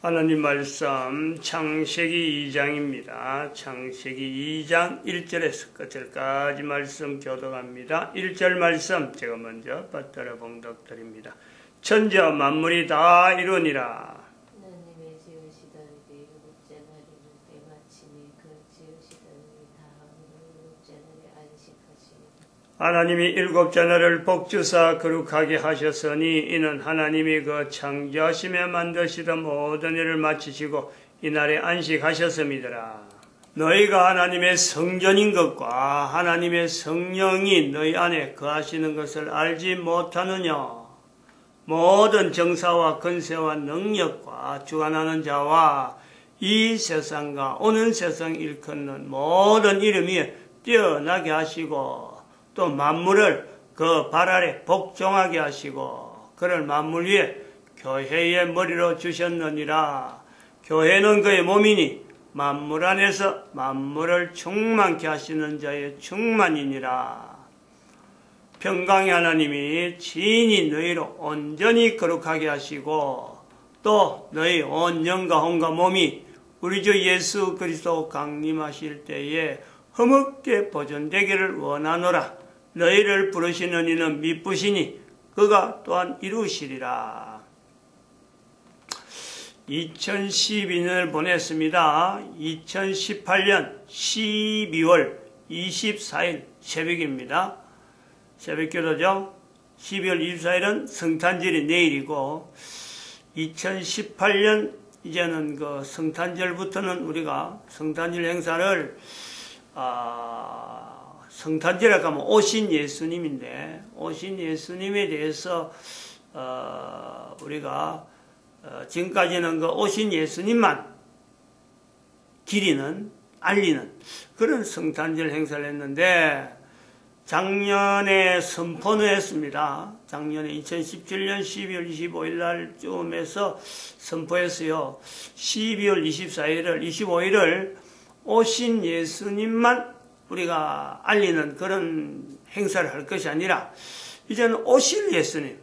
하나님 말씀 창세기 2장입니다. 창세기 2장 1절에서 끝절까지 말씀 교독합니다. 1절 말씀 제가 먼저 받들어 봉독드립니다. 천지와 만물이 다 이루니라. 하나님의 지으시던 일곱째 날에는 때마침에 그 지으시던 일을 다하므로 일곱째 날에 안식하시니라. 하나님이 일곱째 날을 복주사 거룩하게 하셨으니 이는 하나님이 그 창조하심에 만드시던 모든 일을 마치시고 이날에 안식하셨음이더라. 너희가 하나님의 성전인 것과 하나님의 성령이 너희 안에 거하시는 것을 알지 못하느냐. 모든 정사와 권세와 능력과 주관하는 자와 이 세상과 오는 세상 일컫는 모든 이름 위에 뛰어나게 하시고 또 만물을 그 발 아래 복종하게 하시고 그를 만물 위에 교회의 머리로 주셨느니라. 교회는 그의 몸이니 만물 안에서 만물을 충만케 하시는 자의 충만이니라. 평강의 하나님이 친히 너희로 온전히 거룩하게 하시고 또 너희 온 영과 혼과 몸이 우리 주 예수 그리스도 강림하실 때에 흠없게 보존되기를 원하노라. 너희를 부르시는 이는 미쁘시니 그가 또한 이루시리라. 2012년을 보냈습니다. 2018년 12월 24일 새벽입니다. 새벽기도죠. 12월 24일은 성탄절이 내일이고 2018년 이제는 그 성탄절부터는 우리가 성탄절 행사를 성탄절에 가면 오신 예수님인데 오신 예수님에 대해서 우리가 지금까지는 그 오신 예수님만 기리는 알리는 그런 성탄절 행사를 했는데 작년에 선포는 했습니다. 작년에 2017년 12월 25일 날쯤에서 선포했어요. 12월 24일을 25일을 오신 예수님만 우리가 알리는 그런 행사를 할 것이 아니라 이제는 오실 예수님,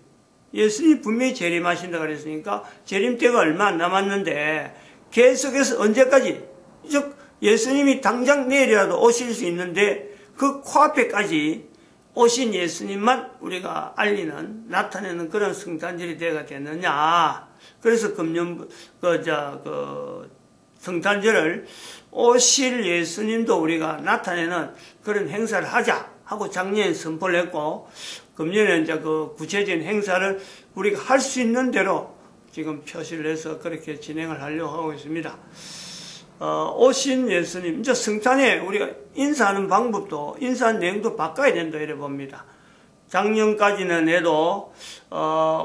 예수님이 분명히 재림하신다고 그랬으니까 재림 때가 얼마 안 남았는데 계속해서 언제까지 즉 예수님이 당장 내일이라도 오실 수 있는데 그 코앞에까지 오신 예수님만 우리가 알리는 나타내는 그런 성탄절이 되어가 됐느냐. 그래서 금년 성탄절을 오실 예수님도 우리가 나타내는 그런 행사를 하자 하고 작년에 선포를 했고 금년에 이제 그 구체적인 행사를 우리가 할 수 있는 대로 지금 표시를 해서 그렇게 진행을 하려고 하고 있습니다. 오신 예수님, 이제 성탄에 우리가 인사하는 방법도 인사하는 내용도 바꿔야 된다 이래 봅니다. 작년까지는 해도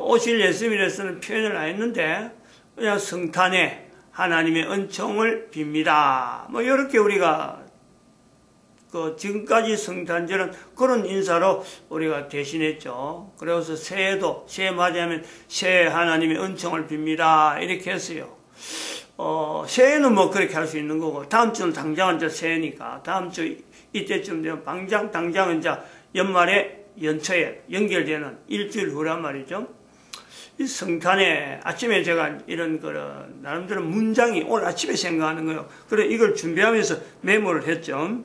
오실 예수님에 대해서는 표현을 안 했는데 그냥 성탄에 하나님의 은총을 빕니다. 뭐 이렇게 우리가 지금까지 성탄절은 그런 인사로 우리가 대신했죠. 그래서 새해도 새해 맞이하면 새해 하나님의 은총을 빕니다. 이렇게 했어요. 새해는 뭐 그렇게 할 수 있는 거고 다음 주는 당장은 이제 새해니까 다음 주 이때쯤 되면 당장은 이제 연말에 연초에 연결되는 일주일 후란 말이죠. 이 성탄에 아침에 제가 이런 거를 나름대로 문장이 오늘 아침에 생각하는 거예요. 그래 이걸 준비하면서 메모를 했죠.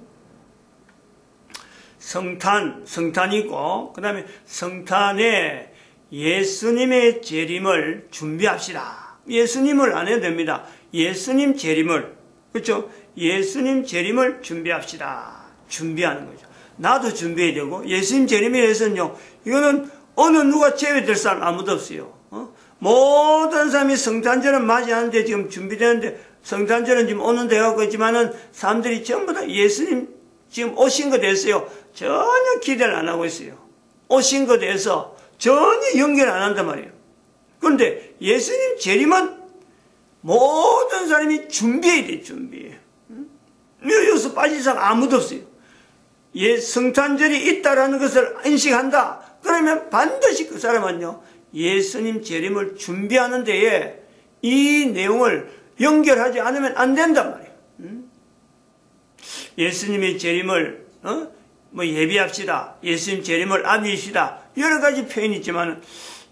성탄이고 그 다음에 성탄에 예수님의 재림을 준비합시다. 예수님을 안 해도 됩니다. 예수님 재림을 그렇죠? 예수님 재림을 준비합시다. 준비하는 거죠. 나도 준비해야 되고 예수님 재림에 대해서는요. 이거는 어느 누가 제외될 사람 아무도 없어요. 모든 사람이 성탄절은 맞이하는데 지금 준비되는데 성탄절은 지금 오는 데가 갖고 있지만은 사람들이 전부 다 예수님 지금 오신 것에 대해서요. 전혀 기대를 안 하고 있어요. 오신 것에 대해서 전혀 연결 안 한단 말이에요. 그런데 예수님 재림은 모든 사람이 준비해야 돼, 준비해. 여기서 빠질 사람 아무도 없어요. 성탄절이 있다라는 것을 인식한다. 그러면 반드시 그 사람은요, 예수님 재림을 준비하는 데에 이 내용을 연결하지 않으면 안 된단 말이에요. 예수님의 재림을, 예비합시다. 예수님 재림을 안위시다. 여러 가지 표현이 있지만,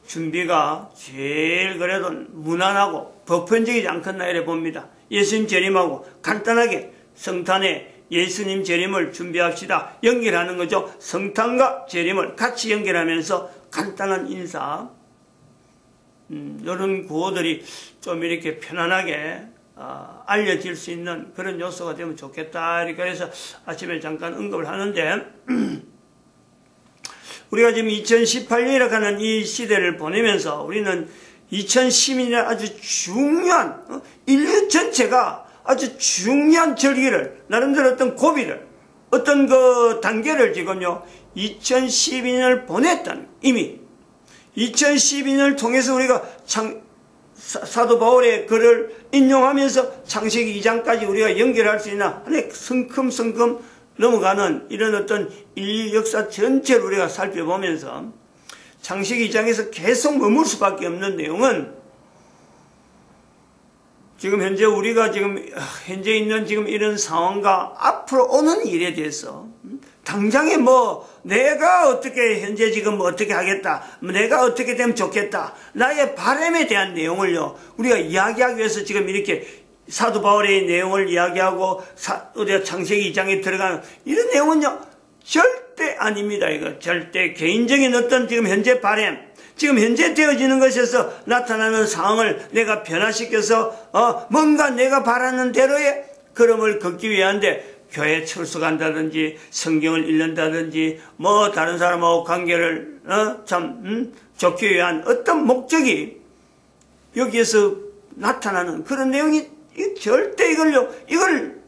준비가 제일 그래도 무난하고 보편적이지 않겠나 이래 봅니다. 예수님 재림하고 간단하게 성탄에 예수님 재림을 준비합시다. 연결하는 거죠. 성탄과 재림을 같이 연결하면서 간단한 인사. 이런 구호들이 좀 이렇게 편안하게 알려질 수 있는 그런 요소가 되면 좋겠다. 그래서 아침에 잠깐 언급을 하는데 우리가 지금 2018년이라고 하는 이 시대를 보내면서 우리는 2012년에 아주 중요한 인류 전체가 아주 중요한 절기를 나름대로 어떤 고비를 어떤 그 단계를 지금요 2012년을 보냈다는 이미 2012년을 통해서 우리가 사도 바울의 글을 인용하면서 창세기 2장까지 우리가 연결할 수 있나 하나의 성큼성큼 넘어가는 이런 어떤 인류 역사 전체를 우리가 살펴보면서 창세기 2장에서 계속 머물 수밖에 없는 내용은 지금 현재 우리가 지금 현재 있는 지금 이런 상황과 앞으로 오는 일에 대해서 당장에 뭐 내가 어떻게 현재 지금 뭐 어떻게 하겠다, 내가 어떻게 되면 좋겠다, 나의 바람에 대한 내용을요 우리가 이야기하기 위해서 지금 이렇게 사도 바울의 내용을 이야기하고 우리가 창세기 2장에 들어가는 이런 내용은요 절대 아닙니다. 이거 절대 개인적인 어떤 지금 현재 바람, 지금 현재 되어지는 것에서 나타나는 상황을 내가 변화시켜서 뭔가 내가 바라는 대로의 걸음을 걷기 위한데 교회에 출석한다든지 성경을 읽는다든지 뭐 다른 사람하고 관계를 좋기 위한 어떤 목적이 여기에서 나타나는 그런 내용이 절대 이걸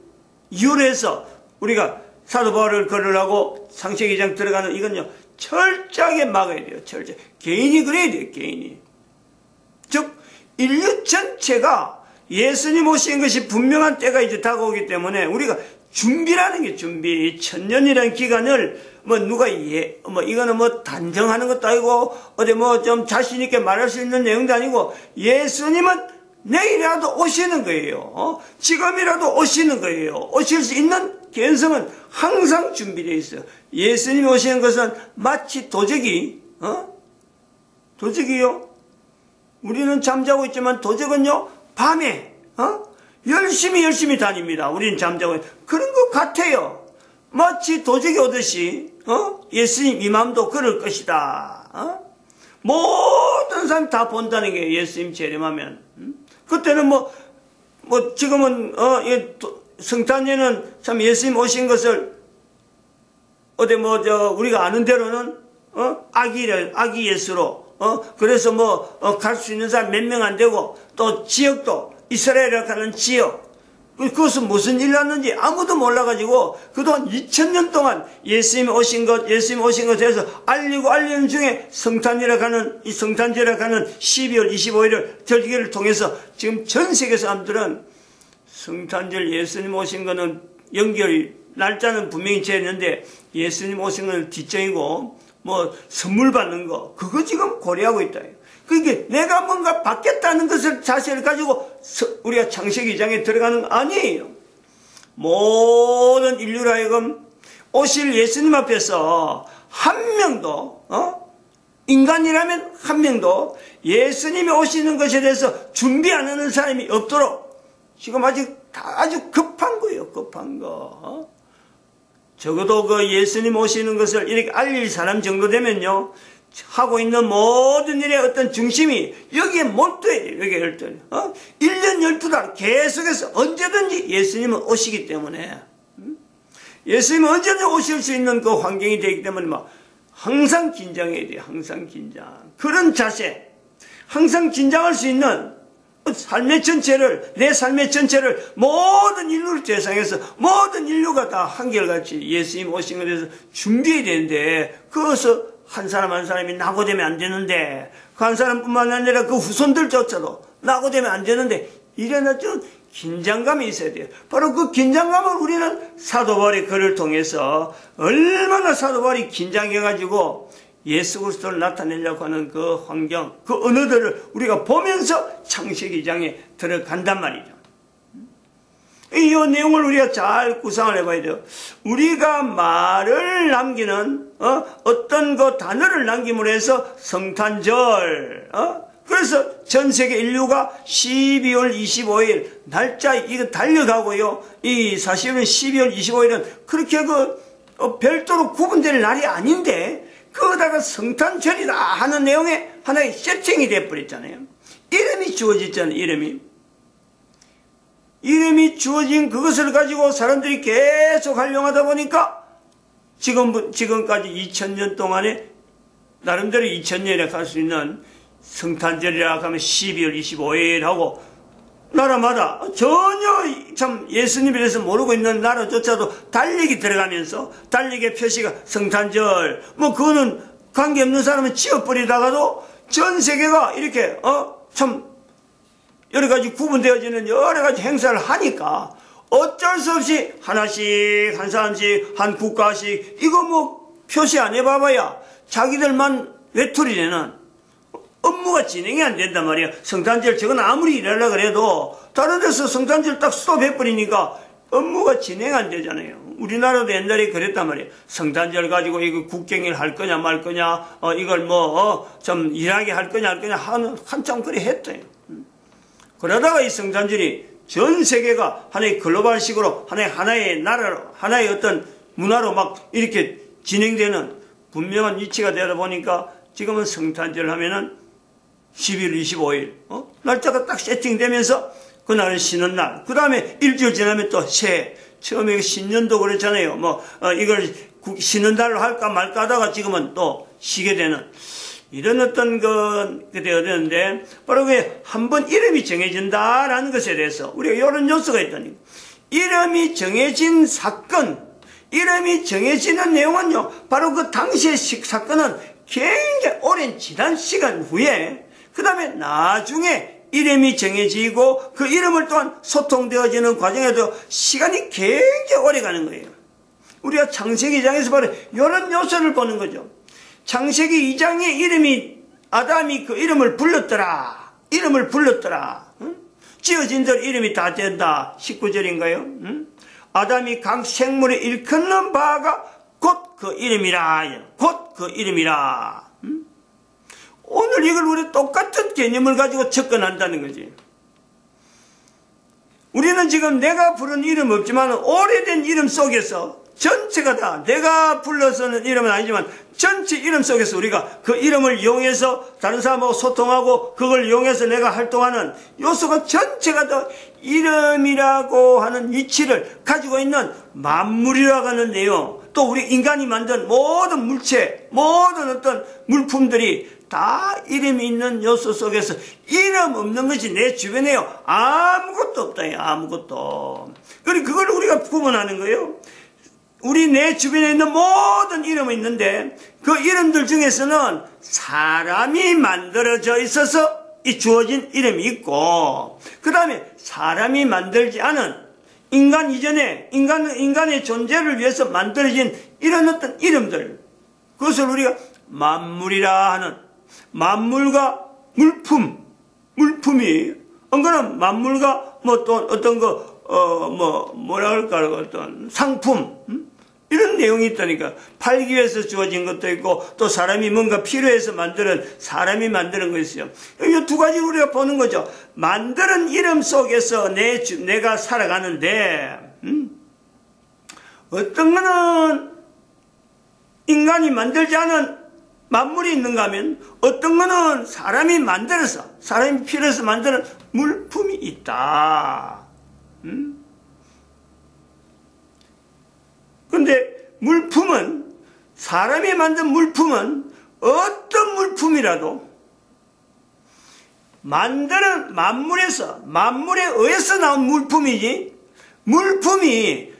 이유로 해서 우리가 사도 바울을 거론하고 창세기 2장 들어가는 이건요 철저하게 막아야 돼요. 철저히 개인이 그래야 돼요. 개인이 즉 인류 전체가 예수님 오신 것이 분명한 때가 이제 다가오기 때문에 우리가 준비라는 게 준비 천년이라는 기간을 뭐 누가 이거는 뭐 단정하는 것도 아니고 어디 뭐 좀 자신 있게 말할 수 있는 내용도 아니고 예수님은 내일이라도 오시는 거예요. 지금이라도 오시는 거예요. 오실 수 있는 개연성은 항상 준비되어 있어요. 예수님이 오시는 것은 마치 도적이요. 우리는 잠자고 있지만 도적은요 밤에 열심히 다닙니다. 우리는 잠자고 그런 것 같아요. 마치 도적이 오듯이 예수님 이 마음도 그럴 것이다. 모든 사람 다 본다는 게 예수님 재림하면 그때는 지금은 성탄에는 참 예수님 오신 것을 우리가 아는 대로는 아기 예수로 그래서 갈 수 있는 사람 몇 명 안 되고 또 지역도 이스라엘이라고 하는 지역 그것은 무슨 일이 났는지 아무도 몰라가지고 그동안 2000년 동안 예수님 오신 것에 서 알리는 중에 성탄이라고 하는 이 성탄절이라고 하는 12월 25일을 절기를 통해서 지금 전 세계 사람들은 성탄절 예수님 오신 거는 연결이 날짜는 분명히 재는데 예수님 오신 건 뒷정이고 선물 받는 거 그거 지금 고려하고 있다. 그러니까 내가 뭔가 받겠다는 것을 자세를 가지고 우리가 창세기 2장에 들어가는 거 아니에요. 모든 인류로 하여금 오실 예수님 앞에서 한 명도 인간이라면 한 명도 예수님이 오시는 것에 대해서 준비 안 하는 사람이 없도록 지금 아주 급한 거예요. 급한 거. 적어도 그 예수님 오시는 것을 이렇게 알릴 사람 정도 되면요 하고 있는 모든 일의 어떤 중심이 여기에 몰두해야 돼요. 여기에 열두. 1년 12달 계속해서 언제든지 예수님은 오시기 때문에 예수님은 언제든지 오실 수 있는 그 환경이 되기 때문에 항상 긴장해야 돼요. 항상 긴장. 그런 자세, 항상 긴장할 수 있는 내 삶의 전체를 모든 인류를 대상해서 모든 인류가 다 한결같이 예수님 오신 것에 대해서 준비해야 되는데 그것을 한 사람 한 사람이 낙오되면 안 되는데 그 한 사람뿐만 아니라 그 후손들조차도 낙오되면 안 되는데 이런 좀 긴장감이 있어야 돼요. 바로 그 긴장감을 우리는 사도 바울의 글을 통해서 얼마나 사도 바울이 긴장해가지고 예수 그리스도를 나타내려고 하는 그 환경, 그 언어들을 우리가 보면서 창세기 2장에 들어간단 말이죠. 이 내용을 우리가 잘 구상을 해봐야 돼요. 우리가 말을 남기는 어떤 그 단어를 남김으로 해서 성탄절, 그래서 전 세계 인류가 12월 25일 날짜 이거 달려가고요. 이 사실은 12월 25일은 그렇게 별도로 구분될 날이 아닌데 거기다가 성탄절이다 하는 내용에 하나의 세팅이 돼버렸잖아요. 이름이 주어졌잖아요. 이름이 주어진 그것을 가지고 사람들이 계속 활용하다 보니까 지금까지 2000년 동안에 나름대로 2000년에 갈 수 있는 성탄절이라 하면 12월 25일 하고 나라마다 전혀 참 예수님에 대해서 모르고 있는 나라조차도 달력이 들어가면서 달력의 표시가 성탄절 그거는 관계없는 사람은 지워버리다가도 전 세계가 이렇게 참 여러 가지 구분되어지는 여러 가지 행사를 하니까 어쩔 수 없이 하나씩 한 사람씩 한 국가씩 이거 표시 안 해봐봐야 자기들만 외톨이 되는 업무가 진행이 안 된단 말이야. 성탄절 저건 아무리 일하려고 그래도 다른 데서 성탄절 딱 스톱해버리니까 업무가 진행 안 되잖아요. 우리나라도 옛날에 그랬단 말이에요. 성탄절 가지고 이거 국경일 할 거냐 말 거냐 이걸 좀 일하게 할 거냐 한참 그래 했대요. 그러다가 이 성탄절이 전 세계가 하나의 글로벌식으로 하나의 나라로 하나의 어떤 문화로 막 이렇게 진행되는 분명한 위치가 되다 보니까 지금은 성탄절 하면은 11월 25일 날짜가 딱 세팅되면서 그날은 쉬는 날, 그 다음에 일주일 지나면 또 새해, 처음에 신년도 그랬잖아요. 이걸 쉬는 달로 할까 말까 하다가 지금은 또 쉬게 되는 이런 어떤 그게 되었는데, 바로 왜 한번 이름이 정해진다라는 것에 대해서 우리가 이런 요소가 있다니. 이름이 정해진 사건, 이름이 정해지는 내용은요, 바로 그 당시의 사건은 굉장히 오랜 지난 시간 후에, 그 다음에 나중에 이름이 정해지고 그 이름을 또한 소통되어지는 과정에도 시간이 굉장히 오래 가는 거예요. 우리가 창세기 2장에서 바로 이런 요소를 보는 거죠. 창세기 2장의 이름이, 아담이 그 이름을 불렀더라. 응? 지어진 대로 이름이 다 된다. 19절인가요? 응? 아담이 각 생물에 일컫는 바가 곧 그 이름이라. 곧 그 이름이라. 응? 오늘 이걸 우리 똑같은 개념을 가지고 접근한다는 거지. 우리는 지금 내가 부른 이름 없지만 오래된 이름 속에서 전체가 다 내가 불러서는 이름은 아니지만 전체 이름 속에서 우리가 그 이름을 이용해서 다른 사람하고 소통하고 그걸 이용해서 내가 활동하는 요소가 전체가 다 이름이라고 하는 위치를 가지고 있는 만물이라고 하는 내용, 또 우리 인간이 만든 모든 물체, 모든 어떤 물품들이 다 이름이 있는 요소 속에서 이름 없는 것이 내 주변에요 아무것도 없다. 아무것도. 그리고 그걸 우리가 구분하는 거예요. 우리 내 주변에 있는 모든 이름이 있는데 그 이름들 중에서는 사람이 만들어져 있어서 이 주어진 이름이 있고, 그 다음에 사람이 만들지 않은 인간 이전에 인간의 존재를 위해서 만들어진 이런 어떤 이름들, 그것을 우리가 만물이라 하는, 만물과 물품이 그거는 만물과 또 어떤 뭐라 할까, 어떤 상품, 이런 내용이 있다니까. 팔기 위해서 주어진 것도 있고, 또 사람이 뭔가 필요해서 사람이 만드는 거 있어요. 이 두 가지 우리가 보는 거죠. 만드는 이름 속에서 내가 살아가는데, 어떤 거는 인간이 만들지 않은 만물이 있는가 하면, 어떤 거는 사람이 만들어서, 사람이 필요해서 만드는 물품이 있다. 근데 물품은, 사람이 만든 물품은 어떤 물품이라도 만드는 만물에 의해서 나온 물품이지, 물품이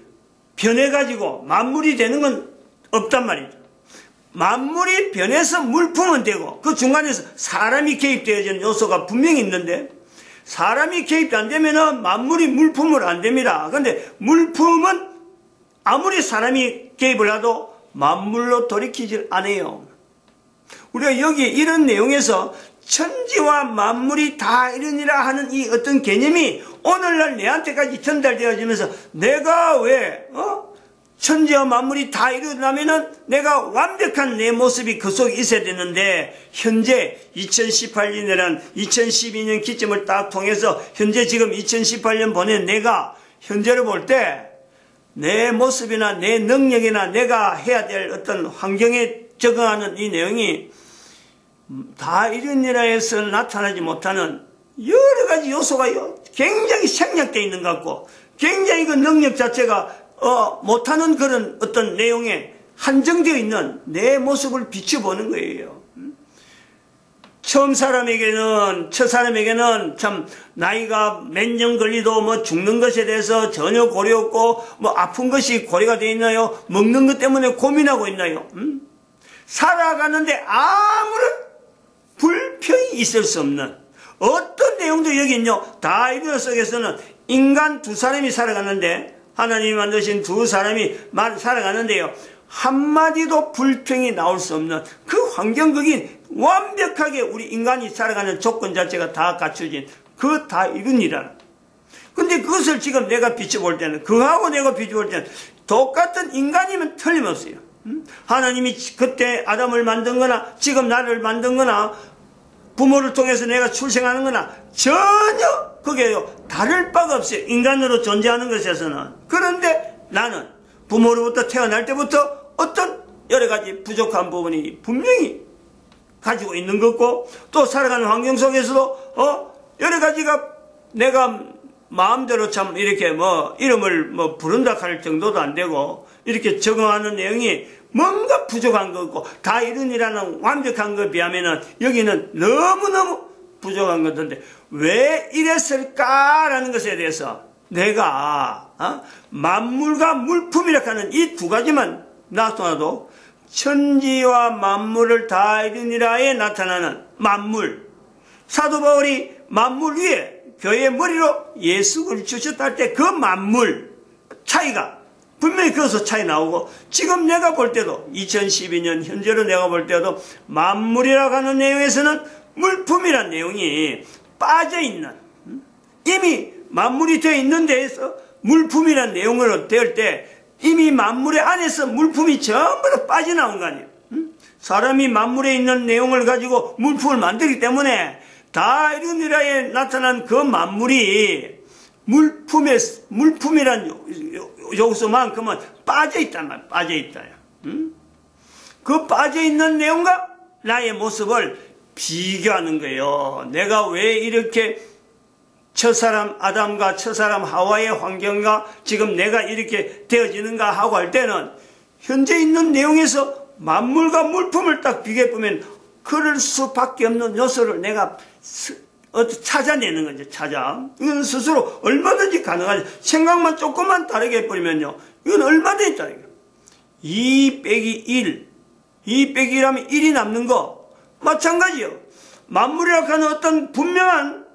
변해가지고 만물이 되는 건 없단 말이죠. 만물이 변해서 물품은 되고, 그 중간에서 사람이 개입되어지는 요소가 분명히 있는데, 사람이 개입 안 되면은 만물이 물품을 안 됩니다. 그런데 물품은 아무리 사람이 개입을 해도 만물로 돌이키질 않아요. 우리가 여기 이런 내용에서 천지와 만물이 다 이르니라 하는 이 어떤 개념이 오늘날 내한테까지 전달되어지면서 내가 왜 천지와 만물이 다 이루어나면은 내가 완벽한 내 모습이 그 속에 있어야 되는데, 현재 2018년이란 2012년 기점을 딱 통해서 현재 지금 2018년 보낸 내가 현재를 볼 때 내 모습이나 내 능력이나 내가 해야 될 어떤 환경에 적응하는 이 내용이 다 이르니라 해서 나타나지 못하는 여러 가지 요소가 굉장히 생략되어 있는 것 같고, 굉장히 그 능력 자체가 못하는 그런 어떤 내용에 한정되어 있는 내 모습을 비춰보는 거예요. 첫 사람에게는 참 나이가 몇 년 걸리도 뭐 죽는 것에 대해서 전혀 고려 없고, 뭐 아픈 것이 고려가 되어 있나요? 먹는 것 때문에 고민하고 있나요? 살아가는데 아무런 불평이 있을 수 없는 어떤 내용도 여기 있냐? 다이빙 속에서는 인간 두 사람이 살아가는데, 하나님이 만드신 두 사람이 살아가는데요, 한마디도 불평이 나올 수 없는 그 환경, 거긴 완벽하게 우리 인간이 살아가는 조건 자체가 다 갖춰진 그 다 이룬이라는. 근데 그것을 지금 내가 비춰볼 때는, 그하고 내가 비춰볼 때는 똑같은 인간이면 틀림없어요. 하나님이 그때 아담을 만든 거나 지금 나를 만든 거나 부모를 통해서 내가 출생하는 거나 전혀 그게요 다를 바가 없어요. 인간으로 존재하는 것에서는. 그런데 나는 부모로부터 태어날 때부터 어떤 여러 가지 부족한 부분이 분명히 가지고 있는 거고, 또 살아가는 환경 속에서도 여러 가지가 내가 마음대로 참 이렇게 이름을 부른다 할 정도도 안 되고, 이렇게 적응하는 내용이 뭔가 부족한 거고, 다 이룬이라는 완벽한 것에 비하면은 여기는 너무너무 부족한 것인데, 왜 이랬을까라는 것에 대해서 내가 만물과 물품이라고 하는 이 두 가지만 나타나도 천지와 만물을 다 이루니라에 나타나는 만물, 사도 바울이 만물 위에 교회의 머리로 예수 그리스도를 주셨다 할 때 그 만물 차이가 분명히 거기서 차이 나오고, 지금 내가 볼 때도 2012년 현재로 내가 볼 때도 만물이라고 하는 내용에서는 물품이라는 내용이 빠져있는, 이미 만물이 되어 있는 데에서 물품이라는 내용으로 될 때 이미 만물의 안에서 물품이 전부 다 빠져나온 거 아니에요. 사람이 만물에 있는 내용을 가지고 물품을 만들기 때문에 다 이루니라에 나타난 그 만물이 물품이란 요소만큼은 빠져있단 말이야. 빠져있다. 그 빠져있는 내용과 나의 모습을 비교하는 거예요. 내가 왜 이렇게 첫사람 아담과 첫사람 하와의 환경과 지금 내가 이렇게 되어지는가 하고 할 때는 현재 있는 내용에서 만물과 물품을 딱 비교해보면 그럴 수밖에 없는 요소를 내가 찾아내는 거죠. 이건 스스로 얼마든지 가능하죠. 생각만 조금만 다르게 해버리면요, 이건 얼마든지 다르게. 2 빼기 1, 2 빼기 1하면 1이 남는 거 마찬가지요. 만물이라고 하는 어떤 분명한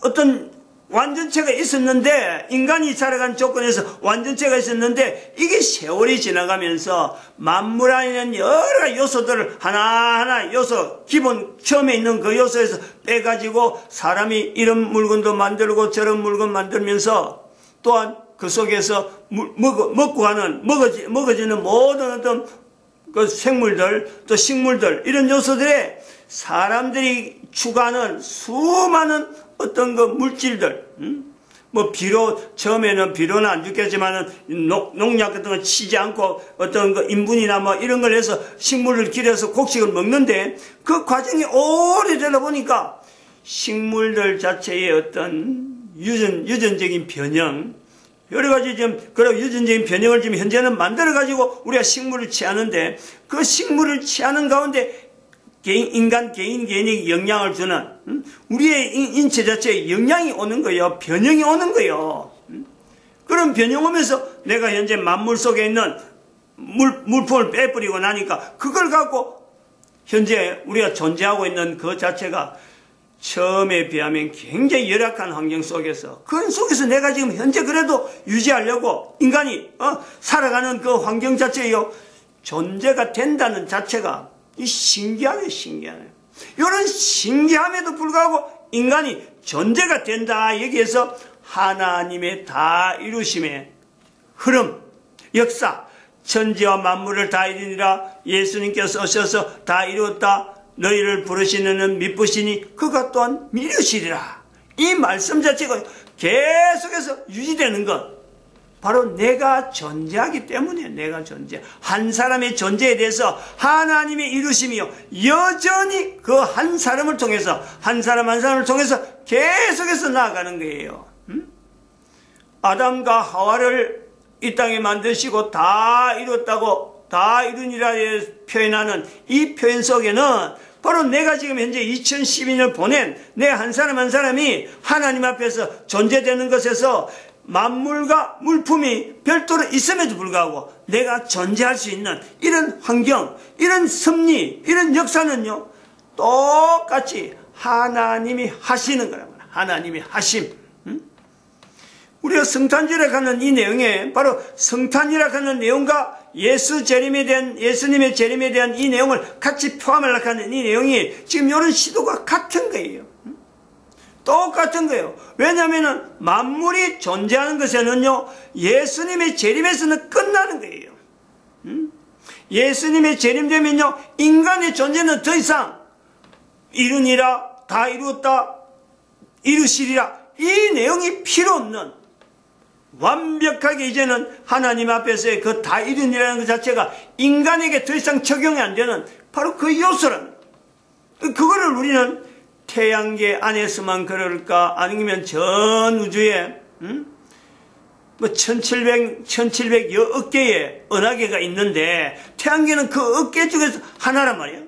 어떤 완전체가 있었는데, 인간이 살아간 조건에서 완전체가 있었는데, 이게 세월이 지나가면서 만물 안에는 여러 요소들을 하나하나 요소, 기본 처음에 있는 그 요소에서 빼가지고 사람이 이런 물건도 만들고 저런 물건 만들면서, 또한 그 속에서 먹고 가는, 먹어지는 모든 어떤 그 생물들, 또 식물들, 이런 요소들에 사람들이 추구하는 수많은 어떤 그 물질들, 처음에는 비료는 안 죽겠지만은 농약 같은 거 치지 않고 어떤 그 인분이나 이런 걸 해서 식물을 기려서 곡식을 먹는데, 그 과정이 오래되다 보니까 식물들 자체의 어떤 유전적인 변형, 여러 가지 그런 유전적인 변형을 지금 현재는 만들어가지고 우리가 식물을 취하는데, 그 식물을 취하는 가운데 인간 개인에게 영향을 주는, 우리의 인체 자체에 영향이 오는 거예요. 변형이 오는 거예요. 그런 변형 오면서 내가 현재 만물 속에 있는 물품을 빼버리고 나니까 그걸 갖고 현재 우리가 존재하고 있는 그 자체가 처음에 비하면 굉장히 열악한 환경 속에서, 그 속에서 내가 지금 현재 그래도 유지하려고 인간이 살아가는 그 환경 자체요, 존재가 된다는 자체가 이 신기하네. 이런 신기함에도 불구하고 인간이 존재가 된다. 여기에서 하나님의 다 이루심의 흐름, 역사, 천지와 만물을 다 이루니라. 예수님께서 오셔서 다 이루었다. 너희를 부르시는 믿으시니 그가 또한 이루시리라. 이 말씀 자체가 계속해서 유지되는 것, 바로 내가 존재하기 때문에 내가 존재. 한 사람의 존재에 대해서 하나님의 이루심이요, 여전히 그 한 사람을 통해서, 한 사람 한 사람을 통해서 계속해서 나아가는 거예요. 아담과 하와를 이 땅에 만드시고 다 이뤘다고, 다 이루니라 표현하는 이 표현 속에는 바로 내가 지금 현재 2012년을 보낸 내 한 사람 한 사람이 하나님 앞에서 존재되는 것에서 만물과 물품이 별도로 있음에도 불구하고 내가 존재할 수 있는 이런 환경, 이런 섭리, 이런 역사는요, 똑같이 하나님이 하시는 거라고. 하나님이 하심. 우리가 성탄절에 가는 이 내용에 바로 성탄이라 하는 내용과 예수님의 재림에 대한 이 내용을 같이 포함하려고 하는 이 내용이 지금 이런 시도가 같은 거예요. 똑같은 거예요. 왜냐하면 만물이 존재하는 것에는요, 예수님의 재림에서는 끝나는 거예요. 예수님의 재림되면요, 인간의 존재는 더 이상 이루니라, 다 이루었다, 이루시리라, 이 내용이 필요 없는, 완벽하게 이제는 하나님 앞에서의 그 다 이루니라는 것 자체가 인간에게 더 이상 적용이 안 되는 바로 그 요소라는, 그거를 우리는 태양계 안에서만 그럴까, 아니면 전 우주에 뭐 1700여 개의 은하계가 있는데 태양계는 그 억개 중에서 하나란 말이에요.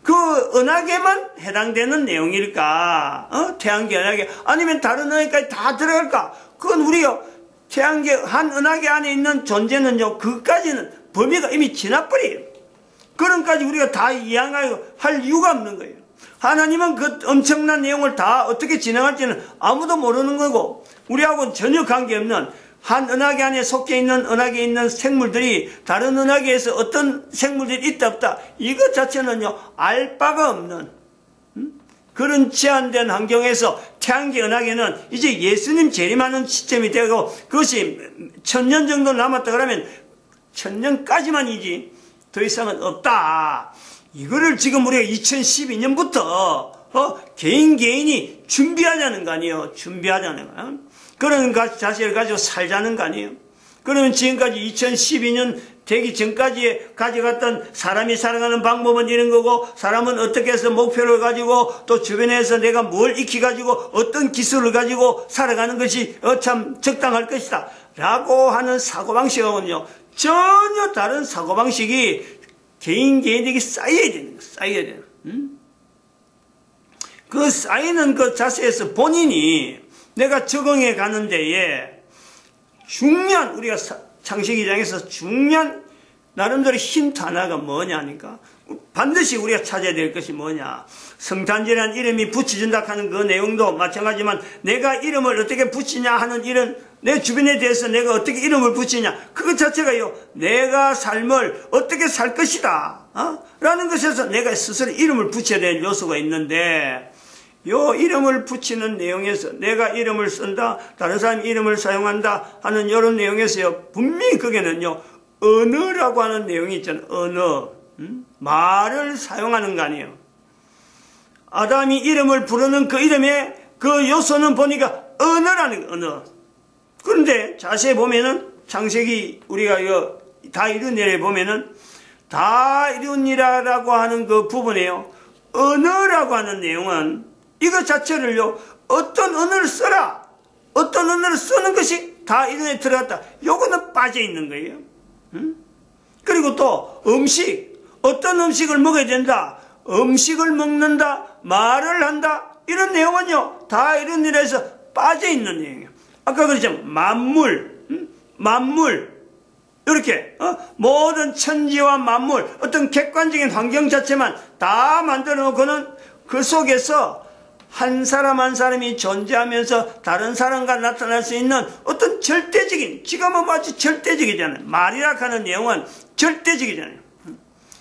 그 은하계만 해당되는 내용일까? 태양계 은하계, 아니면 다른 은하계까지 다 들어갈까? 그건 우리가 태양계 한 은하계 안에 있는 존재는요, 그까지는 범위가 이미 지나버려요. 그런까지 우리가 다 이해할 이유가 없는 거예요. 하나님은 그 엄청난 내용을 다 어떻게 진행할지는 아무도 모르는 거고, 우리하고는 전혀 관계없는 한 은하계 안에 속해 있는 은하계에 있는 생물들이 다른 은하계에서 어떤 생물들이 있다 없다, 이것 자체는요, 알 바가 없는 그런 제한된 환경에서 태양계 은하계는 이제 예수님 재림하는 시점이 되고, 그것이 1000년 정도 남았다 그러면 1000년까지만이지 더 이상은 없다. 이거를 지금 우리가 2012년부터 개인이 준비하자는 거 아니에요. 준비하자는 거예요. 그런 자세를 가지고 살자는 거 아니에요. 그러면 지금까지 2012년 되기 전까지 가져갔던 사람이 살아가는 방법은 이런 거고, 사람은 어떻게 해서 목표를 가지고 또 주변에서 내가 뭘 익혀가지고 어떤 기술을 가지고 살아가는 것이 참 적당할 것이다 라고 하는 사고방식하고는요, 전혀 다른 사고방식이 개인에게 쌓여야 되는 거예요. 쌓여야 되는. 그 쌓이는 그 자세에서 본인이 내가 적응해 가는 데에 중요한, 우리가 창세기 2장에서 중요한 나름대로 힌트 하나가 뭐냐니까, 반드시 우리가 찾아야 될 것이 뭐냐. 성탄절이라는 이름이 붙여준다 하는 그 내용도 마찬가지지만, 내가 이름을 어떻게 붙이냐 하는 이런, 내 주변에 대해서 내가 어떻게 이름을 붙이냐, 그것 자체가요, 내가 삶을 어떻게 살 것이다 라는 것에서 내가 스스로 이름을 붙여야 될 요소가 있는데, 요 이름을 붙이는 내용에서 내가 이름을 쓴다, 다른 사람 이름을 사용한다 하는 이런 내용에서요, 분명히 거기는요, 언어라고 하는 내용이 있잖아요. 언어. 말을 사용하는 거 아니에요. 아담이 이름을 부르는 그 이름의 그 요소는 보니까 언어라는 거, 언어. 그런데 자세히 보면은 창세기 우리가 이거 다 이루니라에 보면은 다 이루니라라고 하는 그 부분에요, 언어라고 하는 내용은 이것 자체를요, 어떤 언어를 써라, 어떤 언어를 쓰는 것이 다 이론에 들어갔다, 요거는 빠져 있는 거예요. 그리고 또 음식, 어떤 음식을 먹어야 된다, 음식을 먹는다, 말을 한다, 이런 내용은요, 다 이런 일에서 빠져 있는 내용이에요. 아까 그랬죠, 만물, 이렇게 모든 천지와 만물, 어떤 객관적인 환경 자체만 다 만들어 놓고는 그 속에서 한 사람 한 사람이 존재하면서 다른 사람과 나타날 수 있는 어떤 절대적인, 지금은 마치 절대적이잖아요. 말이라 하는 내용은 절대적이잖아요.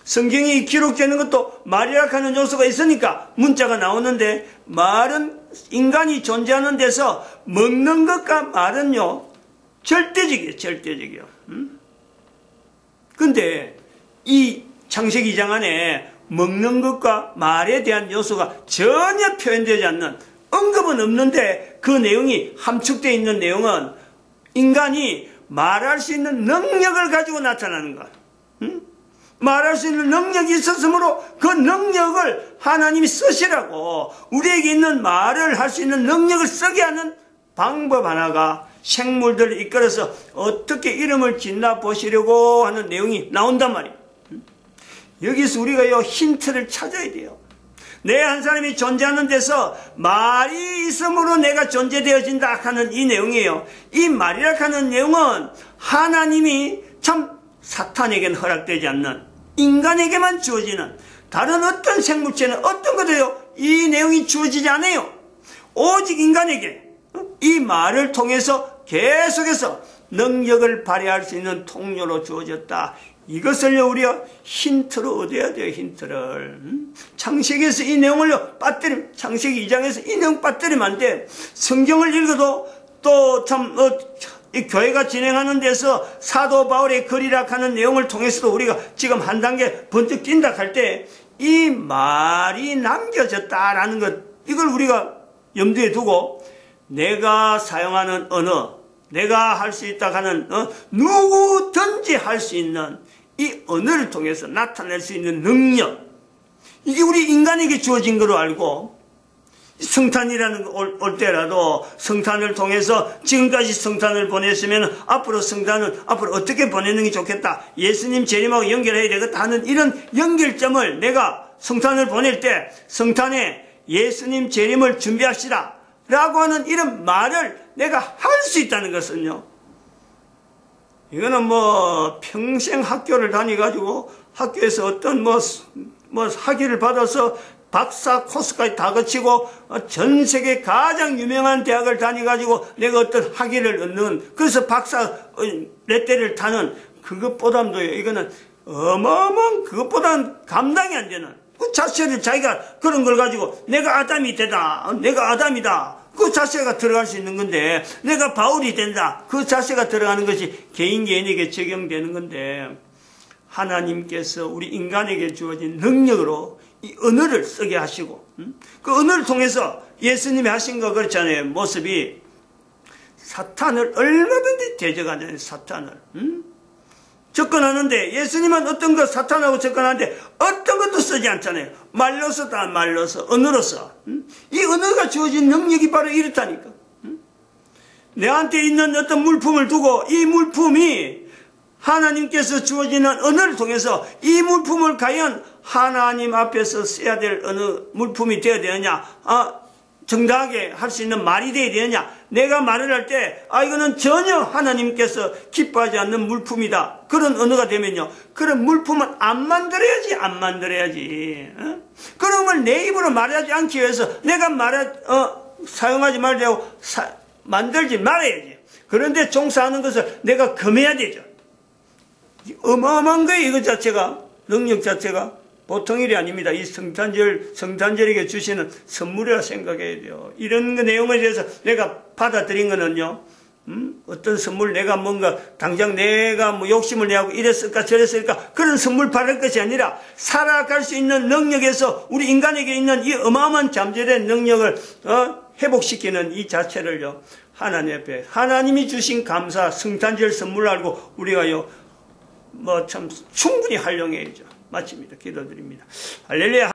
성경이 기록되는 것도 말이라 하는 요소가 있으니까 문자가 나오는데, 말은 인간이 존재하는 데서 먹는 것과 말은요 절대적이에요. 절대적이에요. 근데 이 창세기 2장 안에 먹는 것과 말에 대한 요소가 전혀 표현되지 않는, 언급은 없는데 그 내용이 함축되어 있는 내용은 인간이 말할 수 있는 능력을 가지고 나타나는 것. 말할 수 있는 능력이 있었으므로 그 능력을 하나님이 쓰시라고, 우리에게 있는 말을 할 수 있는 능력을 쓰게 하는 방법 하나가 생물들을 이끌어서 어떻게 이름을 짓나 보시려고 하는 내용이 나온단 말이에요. 여기서 우리가 힌트를 찾아야 돼요. 내 한 사람이 존재하는 데서 말이 있으므로 내가 존재되어진다 하는 이 내용이에요. 이 말이라 하는 내용은 하나님이 참 사탄에게는 허락되지 않는, 인간에게만 주어지는, 다른 어떤 생물체는 어떤 것도요 이 내용이 주어지지 않아요. 오직 인간에게 이 말을 통해서 계속해서 능력을 발휘할 수 있는 통로로 주어졌다. 이것을요 우리가 힌트로 얻어야 돼요. 힌트를. 창세기에서 이 내용을요 빠뜨리면, 창세기 2장에서 이 내용 빠뜨리면 안 돼. 성경을 읽어도 또 참 이 교회가 진행하는 데서 사도 바울의 글이라 하는 내용을 통해서도 우리가 지금 한 단계 번쩍 뛴다 할 때 이 말이 남겨졌다라는 것, 이걸 우리가 염두에 두고 내가 사용하는 언어, 내가 할 수 있다 하는 누구든지 할 수 있는 이 언어를 통해서 나타낼 수 있는 능력, 이게 우리 인간에게 주어진 거로 알고, 성탄이라는 거 올 때라도 성탄을 통해서 지금까지 성탄을 보냈으면 앞으로 성탄을 앞으로 어떻게 보내는 게 좋겠다, 예수님 재림하고 연결해야 되겠다 하는 이런 연결점을 내가 성탄을 보낼 때 성탄에 예수님 재림을 준비합시다 라고 하는 이런 말을 내가 할 수 있다는 것은요, 이거는 평생 학교를 다니가지고 학교에서 어떤 학위를 받아서 박사 코스까지 다 거치고 전 세계 가장 유명한 대학을 다니가지고 내가 어떤 학위를 얻는, 그래서 박사 레떼를 타는 그것보다도요, 이거는 어마어마한, 그것보다는 감당이 안 되는 그 자체를, 자기가 그런 걸 가지고 내가 아담이 되다, 내가 아담이다, 그 자체가 들어갈 수 있는 건데, 내가 바울이 된다, 그 자체가 들어가는 것이 개인에게 적용되는 건데, 하나님께서 우리 인간에게 주어진 능력으로 이 언어를 쓰게 하시고, 그 언어를 통해서 예수님이 하신 거 그렇잖아요. 모습이 사탄을 얼마든지 대적하는, 사탄을 접근하는데, 예수님은 어떤 것 사탄하고 접근하는데 어떤 것도 쓰지 않잖아요. 말로서, 다 말로서, 언어로서. 이 언어가 주어진 능력이 바로 이렇다니까. 내한테 있는 어떤 물품을 두고 이 물품이 하나님께서 주어지는 언어를 통해서 이 물품을 과연 하나님 앞에서 써야 될 어느 물품이 되어야 되느냐, 정당하게 할 수 있는 말이 되어야 되느냐, 내가 말을 할 때 이거는 전혀 하나님께서 기뻐하지 않는 물품이다, 그런 언어가 되면요, 그런 물품은 안 만들어야지. 그런 걸 내 입으로 말하지 않기 위해서 내가 사용하지 말자고 만들지 말아야지. 그런데 종사하는 것을 내가 금해야 되죠. 어마어마한 거예요. 이것 자체가, 능력 자체가 보통 일이 아닙니다. 이 성탄절에게 주시는 선물이라 생각해야 돼요. 이런 내용에 대해서 내가 받아들인 거는요, 어떤 선물, 내가 뭔가 당장 내가 욕심을 내고 이랬을까 저랬을까 그런 선물 받을 것이 아니라 살아갈 수 있는 능력에서 우리 인간에게 있는 이 어마어마한 잠재된 능력을 회복시키는 이 자체를요, 하나님 앞에 하나님이 주신 감사, 성탄절 선물 알고 우리가요 참 충분히 활용해야죠. 마칩니다. 기도드립니다. 할렐루야.